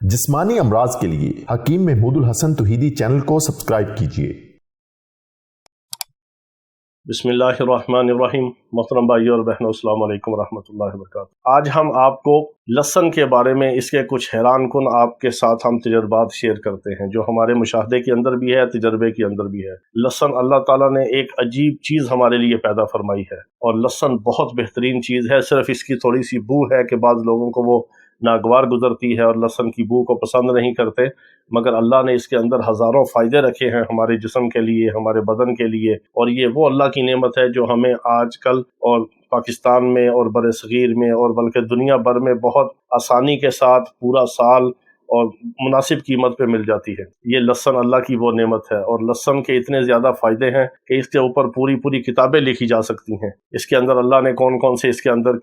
जिस्मानी अमराज के लिए हकीम महमूदुल हसन तौहीदी चैनल को सब्सक्राइब कीजिए। बिस्मिल्लाहिर्रहमानिर्रहीम। मोहतरम भाइयों और बहनों, अस्सलाम वालेकुम रहमतुल्लाहि व बरकातुहू। आज हम आपको लहसन के बारे में इसके कुछ हैरान कुन आपके साथ हम तजर्बात शेयर करते हैं, जो हमारे मुशाहदे के अंदर भी है, तजर्बे के अंदर भी है। लहसन अल्लाह ताला ने एक अजीब चीज़ हमारे लिए पैदा फरमाई है और लहसन बहुत बेहतरीन चीज़ है। सिर्फ इसकी थोड़ी सी बू है कि बाद लोगों को वो नागवार गुजरती है और लहसन की बू को पसंद नहीं करते, मगर अल्लाह ने इसके अंदर हज़ारों फ़ायदे रखे हैं हमारे जिस्म के लिए, हमारे बदन के लिए। और ये वो अल्लाह की नेमत है जो हमें आजकल और पाकिस्तान में और बरसगीर में और बल्कि दुनिया भर में बहुत आसानी के साथ पूरा साल और मुनासिब कीमत पे मिल जाती है। ये लहसन अल्लाह की वो नेमत है और लहसन के इतने ज़्यादा फ़ायदे हैं कि इसके ऊपर पूरी पूरी किताबें लिखी जा सकती हैं। इसके अंदर अल्लाह ने कौन कौन से इसके अंदर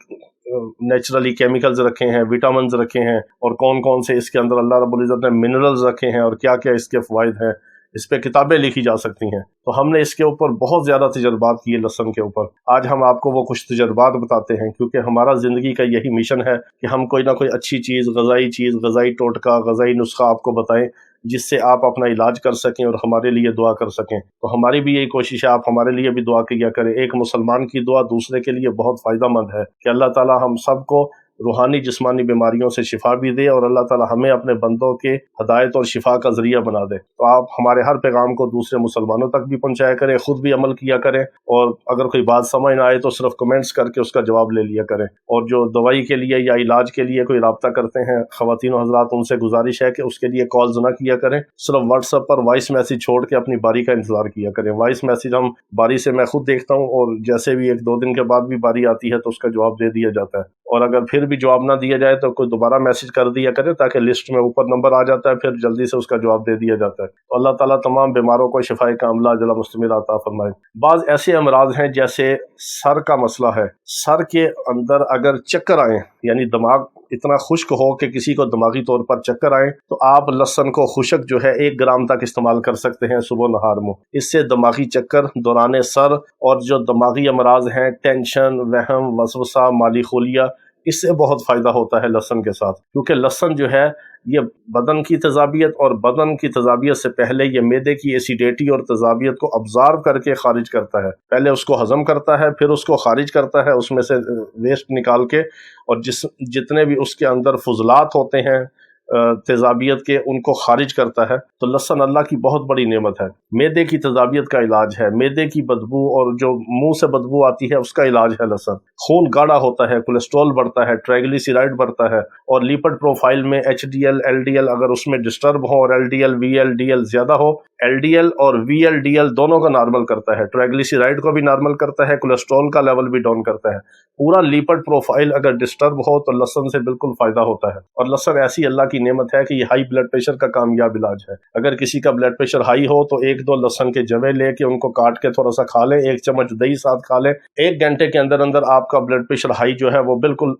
नेचुरली केमिकल्स रखे हैं, विटामिन्स रखे हैं, और कौन कौन से इसके अंदर अल्लाह रब्बुल इज़्ज़त ने मिनरल्स रखे हैं और क्या क्या इसके फ़वाइद हैं, इस पे किताबें लिखी जा सकती हैं। तो हमने इसके ऊपर बहुत ज़्यादा तजर्बात किए लहसन के ऊपर। आज हम आपको वो कुछ तजर्बात बताते हैं, क्योंकि हमारा ज़िंदगी का यही मिशन है कि हम कोई ना कोई अच्छी चीज़, गज़ाई टोटका, गज़ाई नुस्खा आपको बताएं, जिससे आप अपना इलाज कर सकें और हमारे लिए दुआ कर सकें। तो हमारी भी यही कोशिश है, आप हमारे लिए भी दुआ किया करें। एक मुसलमान की दुआ दूसरे के लिए बहुत फ़ायदेमंद है कि अल्लाह ताला हम सबको रूहानी जिस्मानी बीमारियों से शिफा भी दे और अल्लाह ताला हमें अपने बंदों के हदायत और शिफा का ज़रिया बना दे। तो आप हमारे हर पैगाम को दूसरे मुसलमानों तक भी पहुँचाया करें, ख़ुद भी अमल किया करें, और अगर कोई बात समझ ना आए तो सिर्फ कमेंट्स करके उसका जवाब ले लिया करें। और जो दवाई के लिए या इलाज के लिए कोई रब्ता करते हैं ख़वातीन और हज़रात, उनसे गुजारिश है कि उसके लिए कॉल्स ना किया करें, सिर्फ व्हाट्सएप पर वॉइस मैसेज छोड़ के अपनी बारी का इंतज़ार किया करें। वॉइस मैसेज हम बारी से मैं खुद देखता हूँ, और जैसे भी 1-2 दिन के बाद भी बारी आती है तो उसका जवाब दे दिया जाता है। और अगर फिर भी जवाब ना दिया जाए तो कोई दोबारा मैसेज कर दिया करें, ताकि लिस्ट में ऊपर नंबर आ जाता है, फिर जल्दी से उसका जवाब दे दिया जाता है। तो अल्लाह ताला तमाम बीमारों को शिफाए कामिला अजला मुस्तमिर अता फरमाए। बाज़ ऐसे अमराज हैं, जैसे सर का मसला है। सर के अंदर अगर चक्कर आए, यानी दिमाग इतना खुश्क हो कि किसी को दिमागी तौर पर चक्कर आए, तो आप लहसन को खुशक जो है 1 ग्राम तक इस्तेमाल कर सकते हैं सुबह नहार में। इससे दिमागी चक्कर, दौरान सर और जो दिमागी अमराज हैं, टेंशन, वहम, वसवसा, माली खोलिया, इससे बहुत फ़ायदा होता है लहसन के साथ। क्योंकि लहसन जो है ये बदन की तेज़ाबियत, और बदन की तेज़ाबियत से पहले ये मैदे की एसिडिटी और तेज़ाबियत को अब्ज़ॉर्ब करके खारिज करता है। पहले उसको हज़म करता है, फिर उसको खारिज करता है, उसमें से वेस्ट निकाल के, और जितने भी उसके अंदर फुजलात होते हैं तेज़ाबियत के, उनको खारिज करता है। तो लहसन अल्लाह की बहुत बड़ी नेमत है। मैदे की तेज़ाबियत का इलाज है, मैदे की बदबू और जो मुंह से बदबू आती है उसका इलाज है लहसन। खून गाढ़ा होता है, कोलेस्ट्रॉल बढ़ता है, ट्राइग्लिसराइड बढ़ता है, और लिपिड प्रोफाइल में HDL, LDL अगर उसमें डिस्टर्ब हो, और LDL, VLDL ज़्यादा हो, LDL और VLDL दोनों को नॉर्मल करता है, ट्राइग्लिसराइड को भी नॉर्मल करता है, कोलेस्ट्रॉल का लेवल भी डाउन करता है। पूरा लिपिड प्रोफाइल अगर डिस्टर्ब हो तो लहसन से बिल्कुल फ़ायदा होता है। और लहसन ऐसी अल्लाह की नेमत है कि ये हाई ब्लड प्रेशर का कामयाब इलाज है। अगर किसी का ब्लड प्रेशर हाई हो तो 1-2 लहसन के जवे लेके उनको काट के थोड़ा सा खा लें, 1 चम्मच दही साथ खा लें, 1 घंटे के अंदर अंदर आपका ब्लड प्रेशर हाई जो है वो बिल्कुल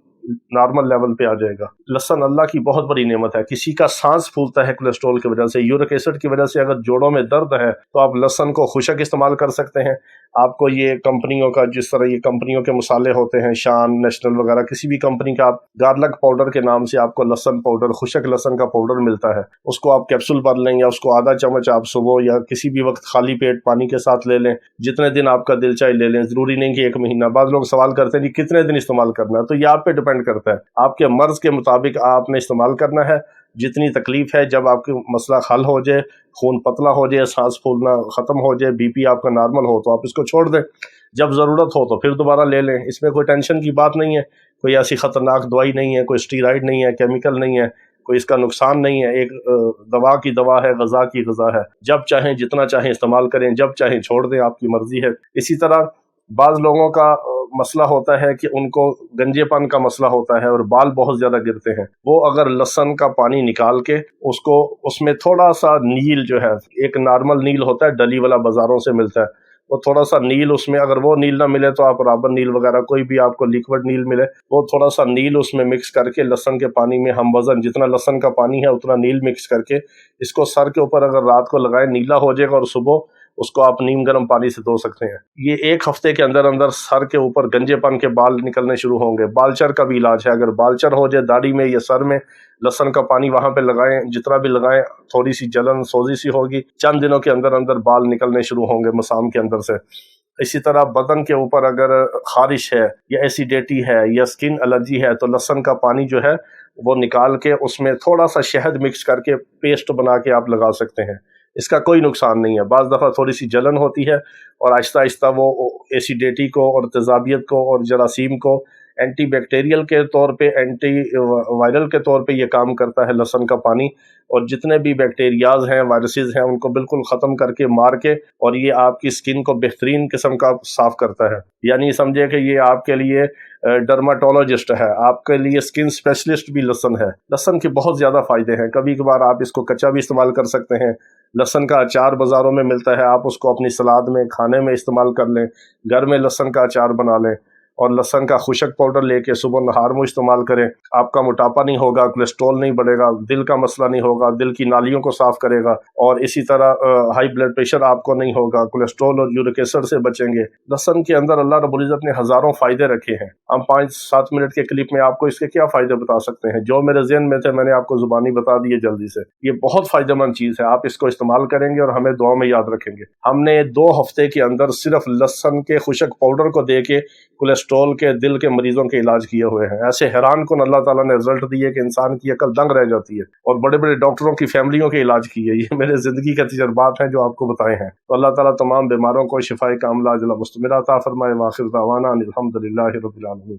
नॉर्मल लेवल पे आ जाएगा। लहसन अल्लाह की बहुत बड़ी नेमत है। किसी का सांस फूलता है कोलेस्ट्रॉल की वजह से, यूरिक एसिड की वजह से, अगर जोड़ों में दर्द है, तो आप लहसन को खुशक इस्तेमाल कर सकते हैं। आपको ये कंपनियों का, जिस तरह ये कंपनियों के मसाले होते हैं, शान, नेशनल वगैरह, किसी भी कंपनी का आप गार्लिक पाउडर के नाम से आपको लहसन पाउडर, खुशक लहसन का पाउडर मिलता है। उसको आप कैप्सूल भर लें, या उसको आधा चम्मच आप सुबह या किसी भी वक्त खाली पेट पानी के साथ ले लें, जितने दिन आपका दिल चाहे ले लें, ज़रूरी नहीं कि 1 महीना। बाद लोग सवाल करते हैं कि कितने दिन इस्तेमाल करना है, तो ये आप पे डिपेंड करता है। आपके मर्ज़ के मुताबिक आपने इस्तेमाल करना है। जितनी तकलीफ़ है, जब आपकी मसला हल हो जाए, खून पतला हो जाए, सांस फूलना ख़त्म हो जाए, BP आपका नॉर्मल हो, तो आप इसको छोड़ दें। जब ज़रूरत हो तो फिर दोबारा ले लें। इसमें कोई टेंशन की बात नहीं है, कोई ऐसी ख़तरनाक दवाई नहीं है, कोई स्टीरॉइड नहीं है, केमिकल नहीं है, कोई इसका नुकसान नहीं है। एक दवा की दवा है, ग़ज़ा की ग़ज़ा है। जब चाहें जितना चाहें इस्तेमाल करें, जब चाहें छोड़ दें, आपकी मर्ज़ी है। इसी तरह बाज़ लोगों का मसला होता है कि उनको गंजेपन का मसला होता है और बाल बहुत ज़्यादा गिरते हैं। वो अगर लहसन का पानी निकाल के उसको, उसमें थोड़ा सा नील जो है, एक नॉर्मल नील होता है, डली वाला बाज़ारों से मिलता है, वो थोड़ा सा नील उसमें, अगर वो नील ना मिले तो आप राबर नील वगैरह कोई भी आपको लिक्विड नील मिले, वो थोड़ा सा नील उसमें मिक्स करके लहसन के पानी में हम वज़न, जितना लहसन का पानी है उतना नील मिक्स करके इसको सर के ऊपर अगर रात को लगाएं, नीला हो जाएगा, और सुबह اس کو آپ نیم گرم پانی سے دھو سکتے ہیں۔ یہ 1 ہفتے کے اندر اندر سر کے اوپر گنجے پن کے بال نکلنے شروع ہوں گے۔ بالچر کا بھی علاج ہے، اگر بالچر ہو جائے داڑھی میں یا سر میں، لہسن کا پانی وہاں پہ لگائیں، جتنا بھی لگائیں تھوڑی سی جلن سوزی سی ہوگی، چند دنوں کے اندر اندر بال نکلنے شروع ہوں گے مسام کے اندر سے۔ اسی طرح بدن کے اوپر اگر خارش ہے یا ایسیڈیٹی ہے یا سکن الرجی ہے تو لہسن کا پانی جو ہے وہ نکال کے اس میں تھوڑا سا شہد مکس کر کے پیسٹ بنا کے آپ لگا سکتے ہیں۔ اس کا کوئی نقصان نہیں ہے۔ بعض دفعہ تھوڑی سی جلن ہوتی ہے اور آہستہ آہستہ وہ ایسیڈیٹی کو اور تیزابیت کو اور جراثیم کو اینٹی بیکٹیریل کے طور پہ، اینٹی وائرل کے طور پہ یہ کام کرتا ہے لہسن کا پانی، اور جتنے بھی بیکٹیریاز ہیں، وائرسز ہیں، ان کو بالکل ختم کر کے مار کے، اور یہ آپ کی سکن کو بہترین قسم کا صاف کرتا ہے۔ یعنی سمجھے کہ یہ آپ کے لیے ڈرماٹولوجسٹ ہے، آپ کے لیے سکن اسپیشلسٹ بھی لہسن ہے۔ لہسن کے بہت زیادہ فائدے ہیں، کبھی کبھار آپ اس کو کچا بھی استعمال کر سکتے ہیں۔ لہسن کا اچار بازاروں میں ملتا ہے، آپ اس کو اپنی سلاد میں، کھانے میں استعمال کر لیں، گھر میں لہسن کا اچار بنا لیں، اور لہسن کا خشک پاؤڈر لے کے صبح نہار میں استعمال کریں۔ آپ کا موٹاپا نہیں ہوگا، کولیسٹرول نہیں بڑھے گا، دل کا مسئلہ نہیں ہوگا، دل کی نالیوں کو صاف کرے گا، اور اسی طرح ہائی بلڈ پریشر آپ کو نہیں ہوگا، کولیسٹرول اور یورک ایسڈ سے بچیں گے۔ لہسن کے اندر اللہ رب العزت نے ہزاروں فائدے رکھے ہیں، ہم 5-7 منٹ کے کلپ میں آپ کو اس کے کیا فائدے بتا سکتے ہیں۔ جو میرے ذہن میں تھے میں نے آپ کو زبانی بتا دیے جلدی سے۔ یہ بہت فائدہ مند چیز ہے، آپ اس کو استعمال کریں گے اور ہمیں دعا میں یاد رکھیں گے۔ ہم نے 2 ہفتے کے اندر صرف لہسن کے خشک پاؤڈر کو دے کے کولیسٹرول کے، دل کے مریضوں کے علاج کیے ہوئے ہیں۔ ایسے حیران کن اللہ تعالیٰ نے رزلٹ دیے کہ انسان کی عقل دنگ رہ جاتی ہے، اور بڑے بڑے ڈاکٹروں کی فیملیوں کے علاج کیے۔ یہ میرے زندگی کے تجربات ہیں جو آپ کو بتائے ہیں۔ تو اللہ تعالیٰ تمام بیماروں کو شفائے کاملہ عاجلہ مستمرہ عطا فرمائے۔ وآخر دعوانا ان الحمد للہ رب العالمین۔